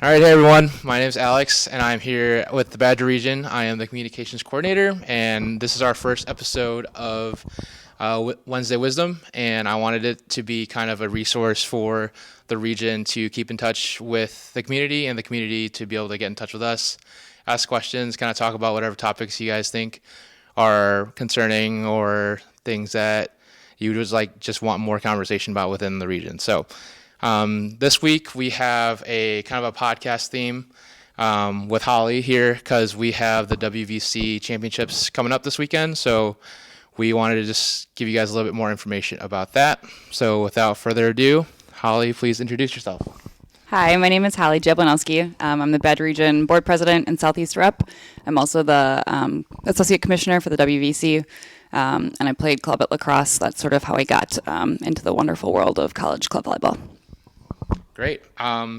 All right, hey everyone. My name is Alex, and I'm here with the Badger Region. I am the communications coordinator, and this is our first episode of Wednesday Wisdom. And I wanted it to be kind of a resource for the region to keep in touch with the community, and the community to be able to get in touch with us, ask questions, kind of talk about whatever topics you guys think are concerning or things that you just want more conversation about within the region. So. This week we have a kind of a podcast theme with Holly here because we have the WVC championships coming up this weekend. So we wanted to just give you guys a little bit more information about that. So without further ado, Holly, please introduce yourself. Hi, my name is Holly Jablonowski. I'm the Badger Region Board President and Southeast Rep. I'm also the Associate Commissioner for the WVC, and I played club at lacrosse. That's sort of how I got into the wonderful world of college club volleyball. Great.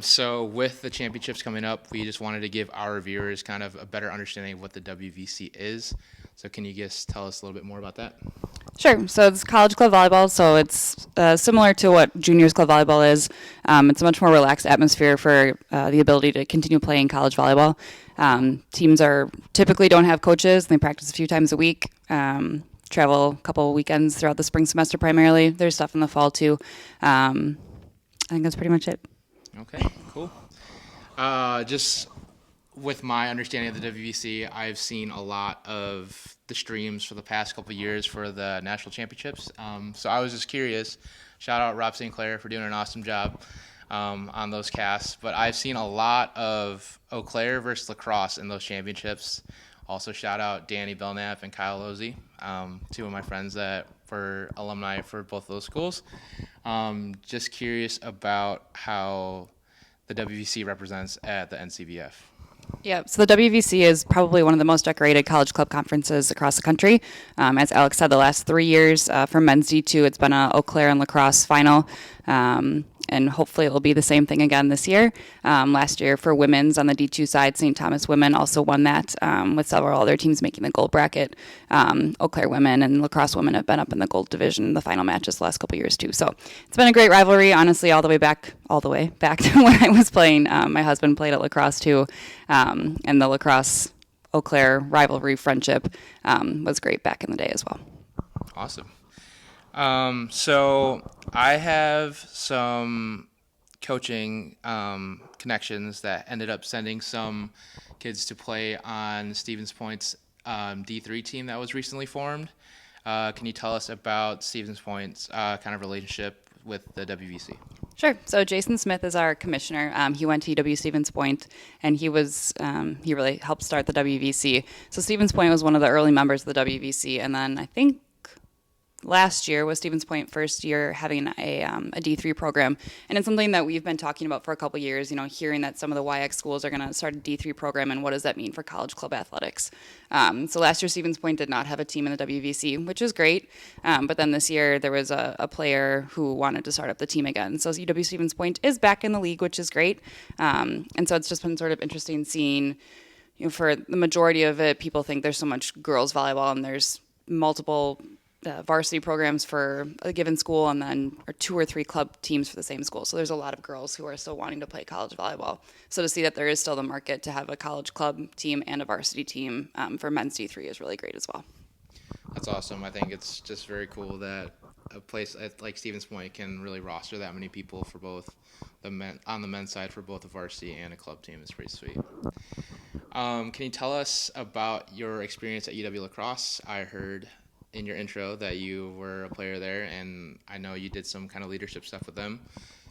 So with the championships coming up, we just wanted to give our viewers kind of a better understanding of what the WVC is. So can you just tell us a little bit more about that? Sure. So it's college club volleyball, so it's similar to what juniors club volleyball is. It's a much more relaxed atmosphere for the ability to continue playing college volleyball. Teams typically don't have coaches. They practice a few times a week. Travel a couple weekends throughout the spring semester primarily. There's stuff in the fall too. I think that's pretty much it. Okay, cool. Just with my understanding of the WVC, I've seen a lot of the streams for the past couple of years for the national championships. So I was just curious. Shout out Rob St. Clair for doing an awesome job on those casts. But I've seen a lot of Eau Claire versus lacrosse in those championships. Also shout out Danny Belknap and Kyle Losey, two of my friends that were alumni for both of those schools. Just curious about how the WVC represents at the NCVF. Yeah, so the WVC is probably one of the most decorated college club conferences across the country. As Alex said, the last 3 years for men's D2, it's been a Eau Claire and lacrosse final. And hopefully it will be the same thing again this year. Last year for women's on the D2 side, St. Thomas women also won that with several other teams making the gold bracket. Eau Claire women and lacrosse women have been up in the gold division in the final matches the last couple of years too. So it's been a great rivalry, honestly, all the way back to when I was playing. My husband played at lacrosse too, and the lacrosse Eau Claire rivalry friendship was great back in the day as well. Awesome. So I have some coaching connections that ended up sending some kids to play on Stevens Point's D3 team that was recently formed. Can you tell us about Stevens Point's kind of relationship with the WVC? Sure. So Jason Smith is our commissioner. He went to UW Stevens Point, and he really helped start the WVC. So Stevens Point was one of the early members of the WVC, and then I think last year was Stevens Point first year having a D3 program, and it's something that we've been talking about for a couple years, hearing that some of the YX schools are going to start a D3 program, and what does that mean for college club athletics. So last year Stevens Point did not have a team in the WVC, which is great, but then this year there was a player who wanted to start up the team again. So UW Stevens Point is back in the league, which is great, and so it's just been sort of interesting seeing, for the majority of it, people think there's so much girls volleyball and there's multiple varsity programs for a given school, and then 2 or 3 club teams for the same school. So there's a lot of girls who are still wanting to play college volleyball. So to see that there is still the market to have a college club team and a varsity team for men's D3 is really great as well. That's awesome. I think it's just very cool that a place like Stevens Point can really roster that many people for both the men on the men's side for both a varsity and a club team. It's pretty sweet. Can you tell us about your experience at UW Lacrosse? I heard in your intro that you were a player there, and I know you did some kind of leadership stuff with them.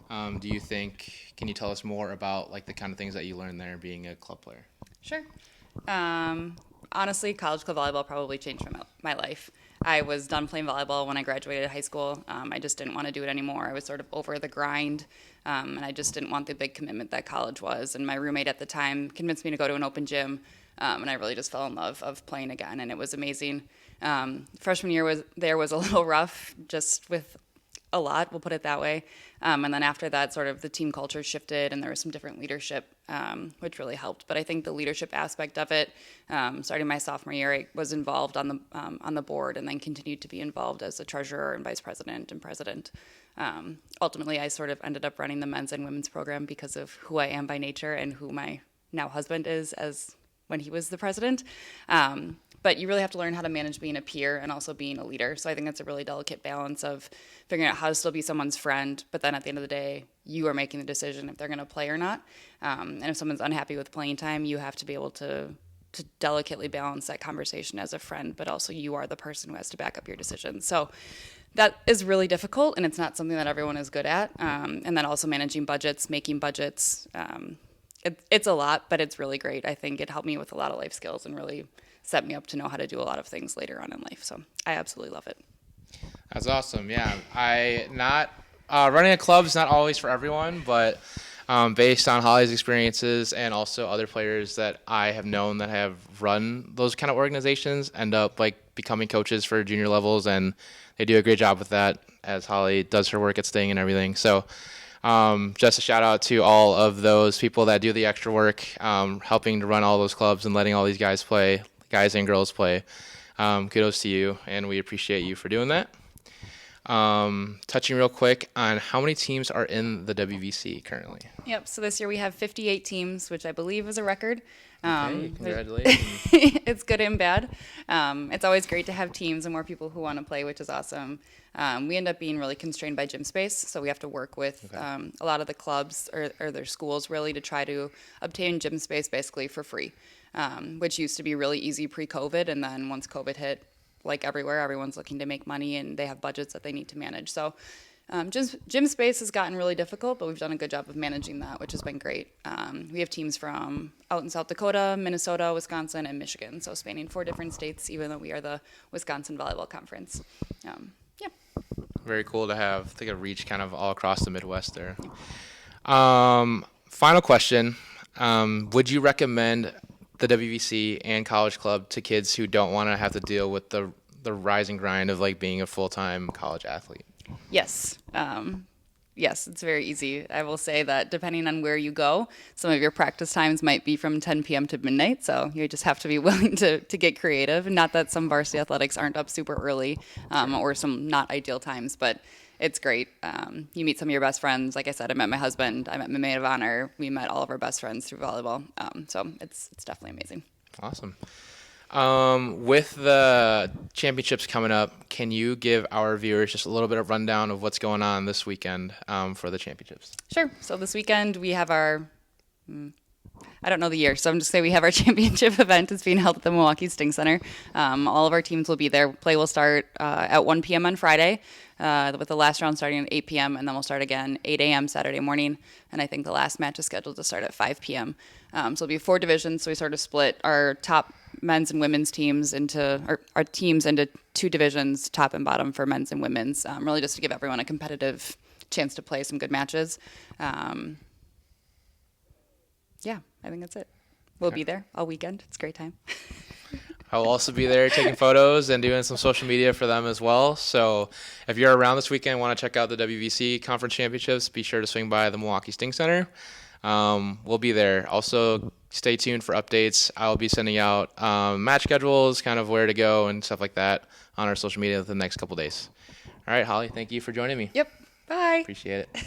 Can you tell us more about like the kind of things that you learned there being a club player? Sure. Honestly, college club volleyball probably changed my life. I was done playing volleyball when I graduated high school. I just didn't want to do it anymore. I was sort of over the grind, and I just didn't want the big commitment that college was. And my roommate at the time convinced me to go to an open gym, and I really just fell in love of playing again, and it was amazing. Freshman year was a little rough, just with a lot, we'll put it that way. And then after that, sort of the team culture shifted and there was some different leadership, which really helped. But I think the leadership aspect of it, starting my sophomore year, I was involved on the board and then continued to be involved as a treasurer and vice president and president. Ultimately, I sort of ended up running the men's and women's program because of who I am by nature and who my now husband is as when he was the president. But you really have to learn how to manage being a peer and also being a leader. So I think it's a really delicate balance of figuring out how to still be someone's friend, but then at the end of the day, you are making the decision if they're going to play or not. And if someone's unhappy with playing time, you have to be able to delicately balance that conversation as a friend, but also you are the person who has to back up your decision. So that is really difficult, and it's not something that everyone is good at. And then also managing budgets, making budgets. It's a lot, but it's really great. I think it helped me with a lot of life skills and really set me up to know how to do a lot of things later on in life. So I absolutely love it. That's awesome. Yeah, running a club is not always for everyone, but based on Holly's experiences and also other players that I have known that have run those kind of organizations end up like becoming coaches for junior levels, and they do a great job with that as Holly does her work at Sting and everything. So just a shout out to all of those people that do the extra work, helping to run all those clubs and letting all these guys and girls play. Kudos to you, and we appreciate you for doing that. Touching real quick on how many teams are in the WVC currently. Yep, so this year we have 58 teams, which I believe is a record. Okay, congratulations. It's good and bad. It's always great to have teams and more people who want to play, which is awesome. We end up being really constrained by gym space, so we have to work with a lot of the clubs or their schools really to try to obtain gym space basically for free, which used to be really easy pre-COVID, and then once COVID hit, like everywhere, everyone's looking to make money and they have budgets that they need to manage. So gym space has gotten really difficult, but we've done a good job of managing that, which has been great. We have teams from out in South Dakota, Minnesota, Wisconsin, and Michigan, so spanning 4 different states, even though we are the Wisconsin Volleyball Conference. Very cool to have a reach kind of all across the Midwest there. Final question. Would you recommend the WVC and college club to kids who don't want to have to deal with the rising grind of like being a full-time college athlete? Yes. Yes, it's very easy. I will say that depending on where you go, some of your practice times might be from 10 p.m. to midnight, so you just have to be willing to get creative. Not that some varsity athletics aren't up super early or some not ideal times, but it's great. You meet some of your best friends. Like I said, I met my husband. I met my maid of honor. We met all of our best friends through volleyball. So it's definitely amazing. Awesome. With the championships coming up, can you give our viewers just a little bit of rundown of what's going on this weekend for the championships? Sure. So this weekend we have our, I don't know the year, so I'm just saying we have our championship event. It's being held at the Milwaukee Sting Center. All of our teams will be there. Play will start at 1 p.m. on Friday, with the last round starting at 8 p.m., and then we'll start again 8 a.m. Saturday morning. And I think the last match is scheduled to start at 5 p.m. So it'll be 4 divisions, so we sort of split our top men's and women's teams into our teams into 2 divisions, top and bottom for men's and women's, really just to give everyone a competitive chance to play some good matches. Yeah, I think that's it. We'll be there all weekend. It's a great time. I will also be there taking photos and doing some social media for them as well. So if you're around this weekend and want to check out the WVC Conference Championships, be sure to swing by the Milwaukee Sting Center. We'll be there. Also, stay tuned for updates. I'll be sending out match schedules, kind of where to go and stuff like that on our social media the next couple days. All right, Holly, thank you for joining me. Yep. Bye. Appreciate it.